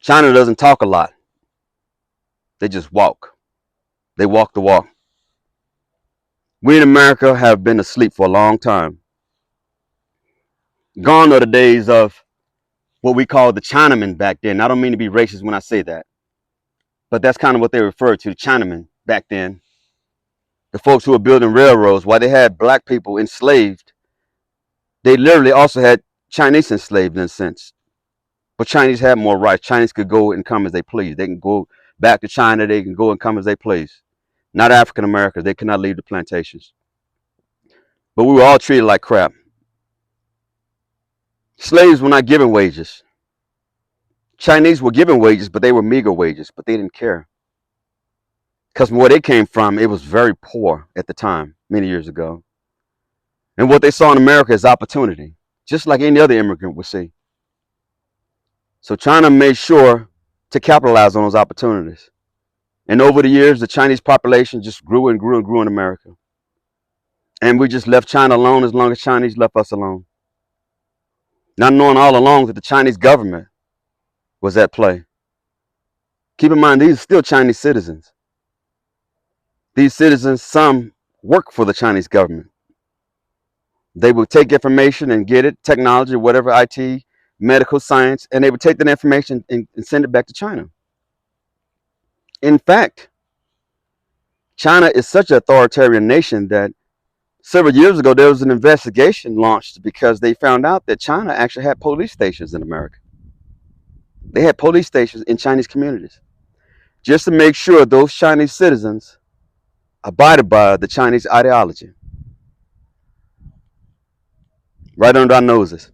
China doesn't talk a lot. They just walk. They walk the walk. We in America have been asleep for a long time. Gone are the days of what we call the Chinamen back then. I don't mean to be racist when I say that, but that's kind of what they referred to, the Chinamen back then. The folks who were building railroads, while they had black people enslaved, they literally also had Chinese enslaved in a sense. But Chinese had more rights. Chinese could go and come as they please. They can go back to China. They can go and come as they please. Not African Americans. They could not leave the plantations. But we were all treated like crap. Slaves were not given wages. Chinese were given wages, but they were meager wages. But they didn't care. Because from where they came from, it was very poor at the time, many years ago. And what they saw in America is opportunity, just like any other immigrant would see. So China made sure to capitalize on those opportunities. And over the years, the Chinese population just grew and grew and grew in America. And we just left China alone as long as Chinese left us alone. Not knowing all along that the Chinese government was at play. Keep in mind, these are still Chinese citizens. These citizens, some work for the Chinese government. They would take information and get it, technology, whatever, IT, medical science, and they would take that information and send it back to China. In fact, China is such an authoritarian nation that several years ago there was an investigation launched because they found out that China actually had police stations in America. They had police stations in Chinese communities just to make sure those Chinese citizens abided by the Chinese ideology right under our noses.